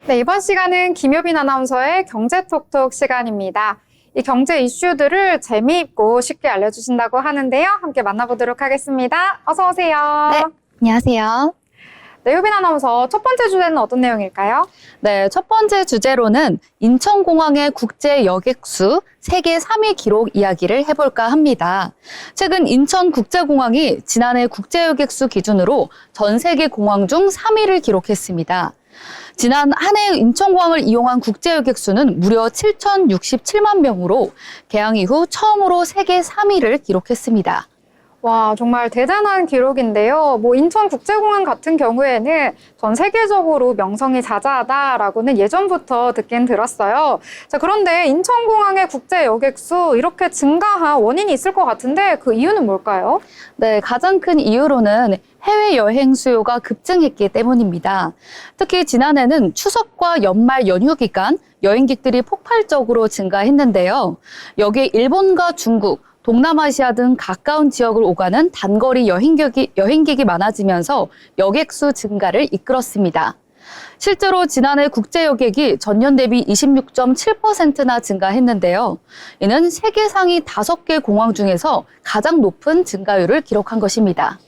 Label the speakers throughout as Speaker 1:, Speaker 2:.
Speaker 1: 네, 이번 시간은 김효빈 아나운서의 경제톡톡 시간입니다. 이 경제 이슈들을 재미있고 쉽게 알려주신다고 하는데요. 함께 만나보도록 하겠습니다. 어서 오세요.
Speaker 2: 네, 안녕하세요.
Speaker 1: 네, 효빈 아나운서 첫 번째 주제는 어떤 내용일까요?
Speaker 2: 네, 첫 번째 주제로는 인천공항의 국제 여객수 세계 3위 기록 이야기를 해볼까 합니다. 최근 인천국제공항이 지난해 국제 여객수 기준으로 전 세계 공항 중 3위를 기록했습니다. 지난 한 해 인천공항을 이용한 국제 여객수는 무려 7,067만 명으로 개항 이후 처음으로 세계 3위를 기록했습니다.
Speaker 1: 와, 정말 대단한 기록인데요. 인천국제공항 같은 경우에는 전 세계적으로 명성이 자자하다라고는 예전부터 듣긴 들었어요. 자, 그런데 인천공항의 국제 여객수 이렇게 증가한 원인이 있을 것 같은데 그 이유는 뭘까요?
Speaker 2: 네, 가장 큰 이유로는 해외여행 수요가 급증했기 때문입니다. 특히 지난해는 추석과 연말 연휴 기간 여행객들이 폭발적으로 증가했는데요. 여기에 일본과 중국, 동남아시아 등 가까운 지역을 오가는 단거리 여행객이 많아지면서 여객수 증가를 이끌었습니다. 실제로 지난해 국제 여객이 전년 대비 26.7%나 증가했는데요. 이는 세계 상위 5개 공항 중에서 가장 높은 증가율을 기록한 것입니다.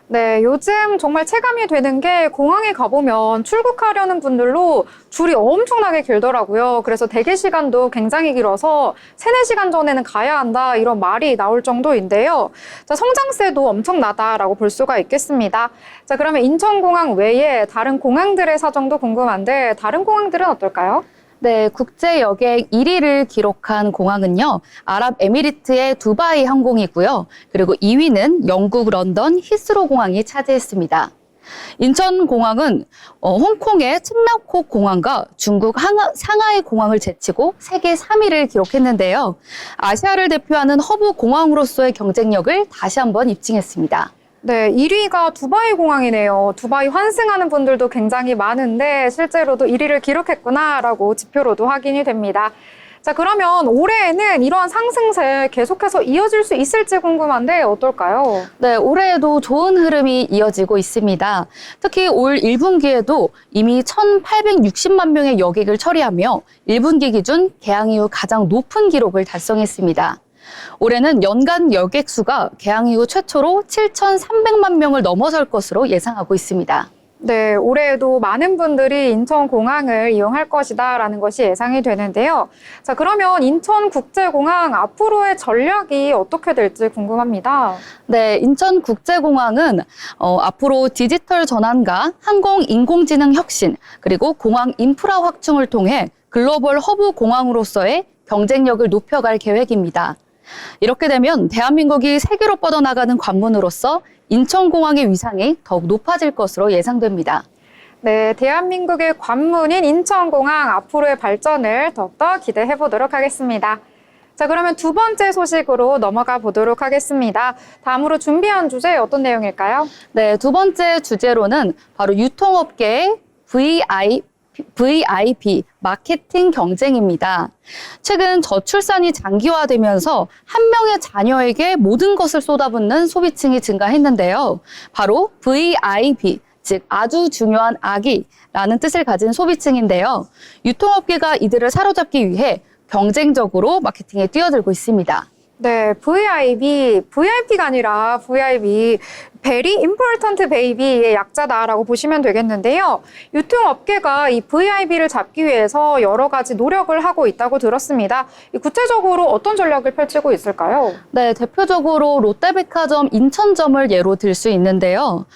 Speaker 1: 네, 요즘 정말 체감이 되는 게 공항에 가보면 출국하려는 분들로 줄이 엄청나게 길더라고요. 그래서 대기 시간도 굉장히 길어서 3-4시간 전에는 가야 한다 이런 말이 나올 정도인데요. 자, 성장세도 엄청나다라고 볼 수가 있겠습니다. 자, 그러면 인천공항 외에 다른 공항들의 사정도 궁금한데 다른 공항들은 어떨까요?
Speaker 2: 네, 국제 여객 1위를 기록한 공항은요, 아랍에미리트의 두바이 항공이고요. 그리고 2위는 영국 런던 히스로 공항이 차지했습니다. 인천공항은 홍콩의 츤라콕 공항과 중국 상하이 공항을 제치고 세계 3위를 기록했는데요. 아시아를 대표하는 허브 공항으로서의 경쟁력을 다시 한번 입증했습니다.
Speaker 1: 네, 1위가 두바이 공항이네요. 두바이 환승하는 분들도 굉장히 많은데 실제로도 1위를 기록했구나라고 지표로도 확인이 됩니다. 자, 그러면 올해에는 이러한 상승세 계속해서 이어질 수 있을지 궁금한데 어떨까요?
Speaker 2: 네, 올해에도 좋은 흐름이 이어지고 있습니다. 특히 올 1분기에도 이미 1,860만 명의 여객을 처리하며 1분기 기준 개항 이후 가장 높은 기록을 달성했습니다. 올해는 연간 여객 수가 개항 이후 최초로 7,300만 명을 넘어설 것으로 예상하고 있습니다.
Speaker 1: 네, 올해에도 많은 분들이 인천공항을 이용할 것이다라는 것이 예상이 되는데요. 자, 그러면 인천국제공항 앞으로의 전략이 어떻게 될지 궁금합니다.
Speaker 2: 네, 인천국제공항은 앞으로 디지털 전환과 항공 인공지능 혁신, 그리고 공항 인프라 확충을 통해 글로벌 허브 공항으로서의 경쟁력을 높여갈 계획입니다. 이렇게 되면 대한민국이 세계로 뻗어나가는 관문으로서 인천공항의 위상이 더욱 높아질 것으로 예상됩니다.
Speaker 1: 네, 대한민국의 관문인 인천공항 앞으로의 발전을 더욱더 기대해 보도록 하겠습니다. 자, 그러면 두 번째 소식으로 넘어가 보도록 하겠습니다. 다음으로 준비한 주제 어떤 내용일까요?
Speaker 2: 네, 두 번째 주제로는 바로 유통업계의 VIP, 마케팅 경쟁입니다. 최근 저출산이 장기화되면서 한 명의 자녀에게 모든 것을 쏟아붓는 소비층이 증가했는데요. 바로 VIP, 즉 아주 중요한 아기라는 뜻을 가진 소비층인데요. 유통업계가 이들을 사로잡기 위해 경쟁적으로 마케팅에 뛰어들고 있습니다.
Speaker 1: 네, VIP가 아니라 VIB, Very Important Baby의 약자다라고 보시면 되겠는데요. 유통업계가 이 VIB를 잡기 위해서 여러 가지 노력을 하고 있다고 들었습니다. 구체적으로 어떤 전략을 펼치고 있을까요?
Speaker 2: 네, 대표적으로 롯데백화점 인천점을 예로 들 수 있는데요.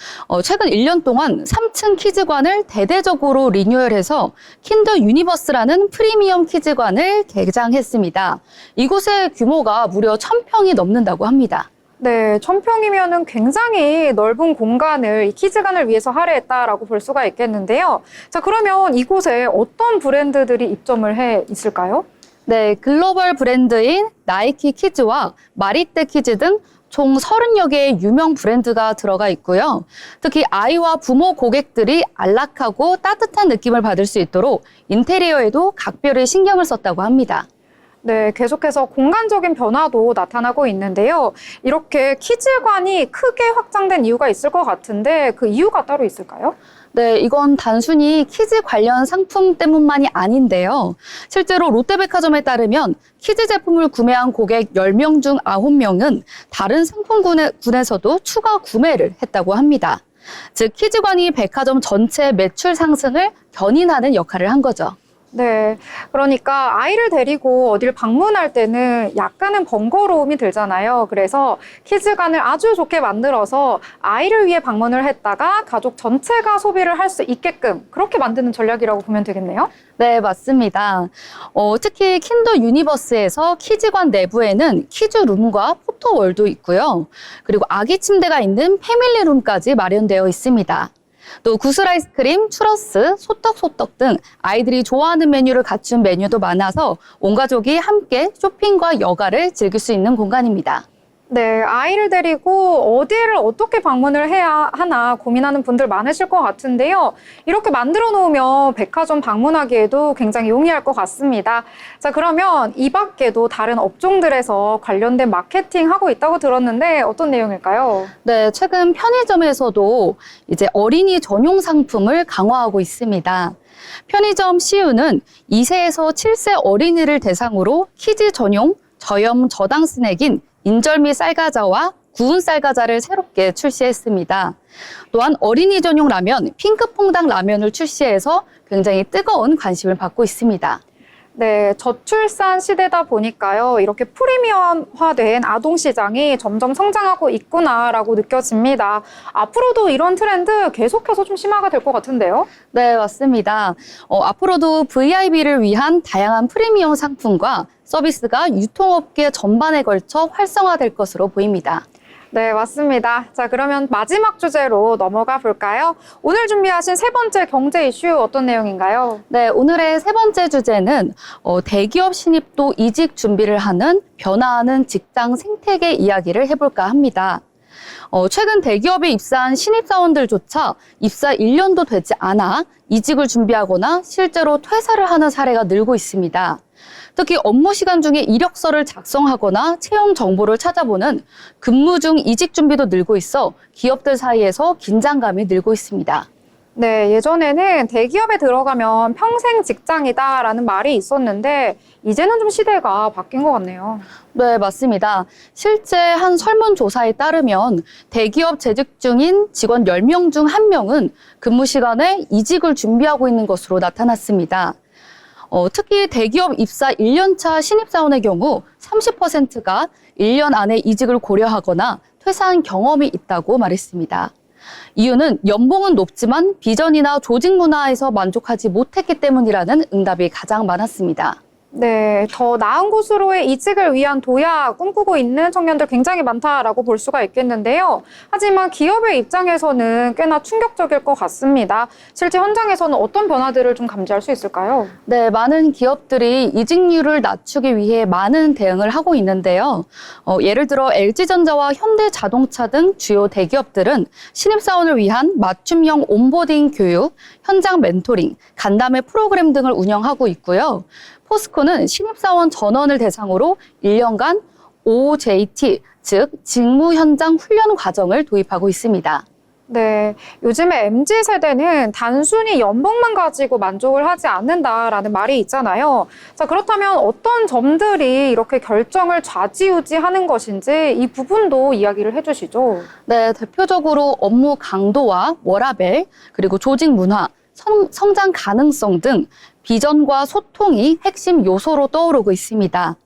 Speaker 2: 최근 1년 동안 3층 키즈관을 대대적으로 리뉴얼해서 킨더 유니버스라는 프리미엄 키즈관을 개장했습니다. 이곳의 규모가 무려 1,000평이 넘는다고 합니다.
Speaker 1: 네, 1,000평이면은 굉장히 넓은 공간을 이 키즈관을 위해서 할애했다라고 볼 수가 있겠는데요. 자, 그러면 이곳에 어떤 브랜드들이 입점을 해 있을까요?
Speaker 2: 네, 글로벌 브랜드인 나이키 키즈와 마리떼 키즈 등 총 30여 개의 유명 브랜드가 들어가 있고요. 특히 아이와 부모 고객들이 안락하고 따뜻한 느낌을 받을 수 있도록 인테리어에도 각별히 신경을 썼다고 합니다.
Speaker 1: 네, 계속해서 공간적인 변화도 나타나고 있는데요. 이렇게 키즈관이 크게 확장된 이유가 있을 것 같은데 그 이유가 따로 있을까요?
Speaker 2: 네, 이건 단순히 키즈 관련 상품 때문만이 아닌데요. 실제로 롯데백화점에 따르면 키즈 제품을 구매한 고객 10명 중 9명은 다른 상품군에서도 추가 구매를 했다고 합니다. 즉, 키즈관이 백화점 전체 매출 상승을 견인하는 역할을 한 거죠.
Speaker 1: 네. 그러니까 아이를 데리고 어딜 방문할 때는 약간은 번거로움이 들잖아요. 그래서 키즈관을 아주 좋게 만들어서 아이를 위해 방문을 했다가 가족 전체가 소비를 할 수 있게끔 그렇게 만드는 전략이라고 보면 되겠네요.
Speaker 2: 네, 맞습니다. 특히 킨더 유니버스에서 키즈관 내부에는 키즈룸과 포토월도 있고요. 그리고 아기 침대가 있는 패밀리룸까지 마련되어 있습니다. 또 구슬 아이스크림, 추러스, 소떡소떡 등 아이들이 좋아하는 메뉴를 갖춘 메뉴도 많아서 온 가족이 함께 쇼핑과 여가를 즐길 수 있는 공간입니다.
Speaker 1: 네, 아이를 데리고 어디를 어떻게 방문을 해야 하나 고민하는 분들 많으실 것 같은데요. 이렇게 만들어 놓으면 백화점 방문하기에도 굉장히 용이할 것 같습니다. 자, 그러면 이 밖에도 다른 업종들에서 관련된 마케팅 하고 있다고 들었는데 어떤 내용일까요?
Speaker 2: 네, 최근 편의점에서도 이제 어린이 전용 상품을 강화하고 있습니다. 편의점 CU는 2세에서 7세 어린이를 대상으로 키즈 전용 저염 저당 스낵인 인절미 쌀과자와 구운 쌀과자를 새롭게 출시했습니다. 또한 어린이 전용 라면 핑크퐁당 라면을 출시해서 굉장히 뜨거운 관심을 받고 있습니다.
Speaker 1: 네, 저출산 시대다 보니까요. 이렇게 프리미엄화된 아동 시장이 점점 성장하고 있구나라고 느껴집니다. 앞으로도 이런 트렌드 계속해서 좀 심화가 될 것 같은데요?
Speaker 2: 네, 맞습니다. 앞으로도 VIB를 위한 다양한 프리미엄 상품과 서비스가 유통업계 전반에 걸쳐 활성화될 것으로 보입니다.
Speaker 1: 네, 맞습니다. 자, 그러면 마지막 주제로 넘어가 볼까요? 오늘 준비하신 세 번째 경제 이슈 어떤 내용인가요?
Speaker 2: 네, 오늘의 세 번째 주제는 대기업 신입도 이직 준비를 하는 변화하는 직장 생태계 이야기를 해볼까 합니다. 최근 대기업에 입사한 신입사원들조차 입사 1년도 되지 않아 이직을 준비하거나 실제로 퇴사를 하는 사례가 늘고 있습니다. 특히 업무 시간 중에 이력서를 작성하거나 채용 정보를 찾아보는 근무 중 이직 준비도 늘고 있어 기업들 사이에서 긴장감이 늘고 있습니다.
Speaker 1: 네, 예전에는 대기업에 들어가면 평생 직장이다라는 말이 있었는데 이제는 좀 시대가 바뀐 것 같네요.
Speaker 2: 네, 맞습니다. 실제 한 설문조사에 따르면 대기업 재직 중인 직원 10명 중 1명은 근무 시간에 이직을 준비하고 있는 것으로 나타났습니다. 특히 대기업 입사 1년차 신입사원의 경우 30%가 1년 안에 이직을 고려하거나 퇴사한 경험이 있다고 말했습니다. 이유는 연봉은 높지만 비전이나 조직 문화에서 만족하지 못했기 때문이라는 응답이 가장 많았습니다.
Speaker 1: 네, 더 나은 곳으로의 이직을 위한 도약 꿈꾸고 있는 청년들 굉장히 많다라고 볼 수가 있겠는데요. 하지만 기업의 입장에서는 꽤나 충격적일 것 같습니다. 실제 현장에서는 어떤 변화들을 좀 감지할 수 있을까요?
Speaker 2: 네, 많은 기업들이 이직률을 낮추기 위해 많은 대응을 하고 있는데요. 예를 들어 LG전자와 현대자동차 등 주요 대기업들은 신입사원을 위한 맞춤형 온보딩 교육, 현장 멘토링, 간담회 프로그램 등을 운영하고 있고요. 포스코는 신입사원 전원을 대상으로 1년간 OJT, 즉 직무 현장 훈련 과정을 도입하고 있습니다.
Speaker 1: 네, 요즘에 MZ세대는 단순히 연봉만 가지고 만족을 하지 않는다라는 말이 있잖아요. 자, 그렇다면 어떤 점들이 이렇게 결정을 좌지우지하는 것인지 이 부분도 이야기를 해주시죠.
Speaker 2: 네, 대표적으로 업무 강도와 워라밸, 그리고 조직 문화, 성장 가능성 등 비전과 소통이 핵심 요소로 떠오르고 있습니다.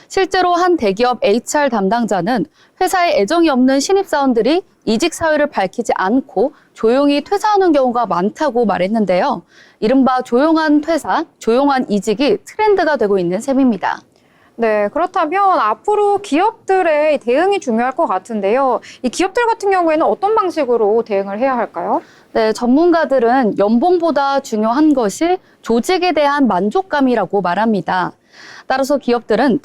Speaker 2: 실제로 한 대기업 HR 담당자는 회사에 애정이 없는 신입사원들이 이직 사유를 밝히지 않고 조용히 퇴사하는 경우가 많다고 말했는데요. 이른바 조용한 퇴사, 조용한 이직이 트렌드가 되고 있는 셈입니다.
Speaker 1: 네, 그렇다면 앞으로 기업들의 대응이 중요할 것 같은데요. 이 기업들 같은 경우에는 어떤 방식으로 대응을 해야 할까요?
Speaker 2: 네, 전문가들은 연봉보다 중요한 것이 조직에 대한 만족감이라고 말합니다. 따라서 기업들은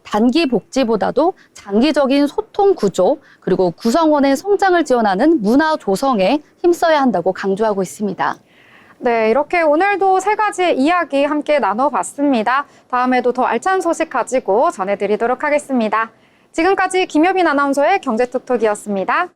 Speaker 2: 단기 복지보다도 장기적인 소통 구조, 그리고 구성원의 성장을 지원하는 문화 조성에 힘써야 한다고 강조하고 있습니다.
Speaker 1: 네, 이렇게 오늘도 세 가지 이야기 함께 나눠봤습니다. 다음에도 더 알찬 소식 가지고 전해드리도록 하겠습니다. 지금까지 김효빈 아나운서의 경제톡톡이었습니다.